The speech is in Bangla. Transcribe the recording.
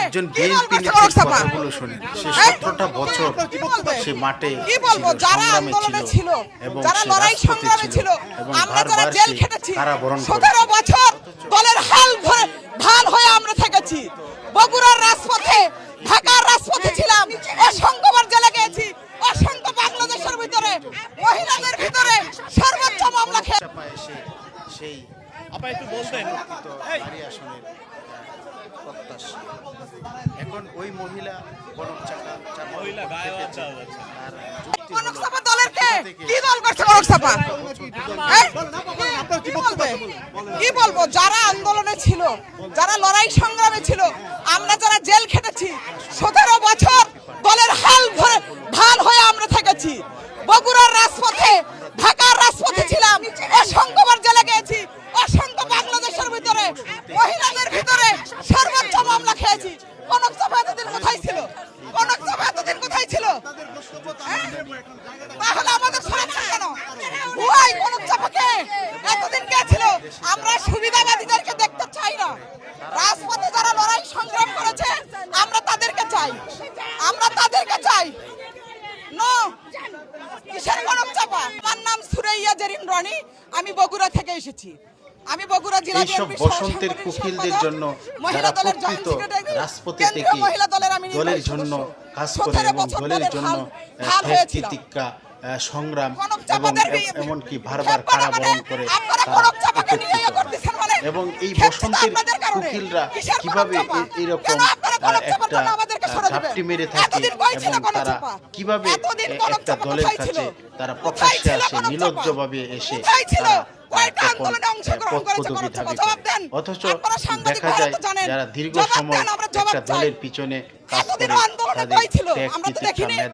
একজন বিএনপি নেত্রীর কথাগুলো শুনেন। সে 17টা বছর সে মাঠে সংগ্রামে ছিল এবং যারা সে লড়াই রাজপথে সংগ্রামে ছিল, এবং আমরা যারা বারবার জেল সে খেটেছি, কারাবরণ 17 বছর দলের ঢাল হয়ে আমরা থেকেছি। বগুড়ার রাজপথে, ঢাকার রাজপথে ছিলাম, অসংখ্যবার জেলে গিয়েছি, অসংখ্য বাংলাদেশের ভিতরে মহিলাদের ভিতরে সর্বোচ্চ মামলা খেয়ে সেই আপা একটু বলতেন নারী আসনের প্রত্যাশী। এখন ওই মহিলা কনক চাপা মহিলা গায়ে হাত দেওয়া যাচ্ছে। তার যুক্তি কনক হলো চাপা দলের কে? কি দল করছে কনক চাপা? হ্যাঁ? কি বলবো? যারা আন্দোলনে ছিল, যারা লড়াই সংগ্রামে ছিল, আমরা যারা জেল খেটেছি, 17 বছর দলের ঢাল হয়ে আমরা থেকেছি। বগুড়ার রাজপথে, ঢাকার রাজপথে ছিলাম, অসংখ্যবার জেলে গিয়েছি, অসংখ্য বাংলাদেশের ভিতরে মহিলাদের ভিতরে সর্বোচ্চ মামলা খেয়েছি। কনক চাপা এতদিন কোথায় ছিল? কনক চাপা এতদিন কোথায় ছিল? হ্যাঁ? তাহলে আমাদের সরাচ্ছেন কেন? ভুয়াই কনক চাপাকে এতদিন কে ছিল? আমরা সুবিধাবাদীদেরকে দেখতে চাই না। রাজপথে যারা লড়াই সংগ্রাম করেছে, আমরা তাদেরকে চাই, আমরা তাদেরকে চাই। নো, কিসের কনক চাপা? আমার নাম সুরাইয়া জেরিন রনি, আমি বগুড়া থেকে এসেছি। আমি বগুড়া জেলা এইসব বিএনপির বসন্তের সহসাংগঠনিক কুকিলদের সম্পাদক, জন্য মহিলা যারা দলের প্রকৃত জয়েন্ট সেক্রেটারি, রাজপথে কেন্দ্রীয় থেকে মহিলা দলের আমি দলের নির্বাহী জন্য সদস্য। কাজ 17 করে এবং বছর দলের দলের জন্য ঢাল হয়েছিলাম। তিতিক্ষা সংগ্রাম কনক এবং চাপাদের এমনকি বারবার খেপা না কারাবরণ মানে করে আপনারা তারা কনক চাপাকে নিয়ে উপেক্ষিত হয়। করতেছেন মানে এবং এই খেপছে তো বসন্তের আপনাদের কারণে। কুকিলরা কিসের কনক কিভাবে চাপা? এরকম কেন আপনারা কনক চাপার একটা জন্য আমাদেরকে সরে দিবেন? ঘাপটি মেরে থাকে এতদিন কই ছিল এবং কনক তারা চাপা? কিভাবে এতদিন কনক একটা চাপা দলের কোথায় কাছে ছিল? তারা কোথায় প্রকাশ্যে ছিল আসে, কনক চাপা? নির্লজ্জভাবে এসে কোথায় ছিল? কয়টা গোপন আন্দোলনে অংশগ্রহণ করেছে পদপদবি কনক চাপা? দাবি জবাব করে। দেন। অথচ আপনারা সাংবাদিক দেখা ভাইরা যায় তো জানেন। যারা দীর্ঘ জবাব সময় দেন, আমরা জবাব একটা চাই। দলের পিছনে কাজ এতদিন করে আন্দোলনে তাদের কই ছিল? ত্যাগ, আমরা তো তিতিক্ষা, দেখিনি। মেধা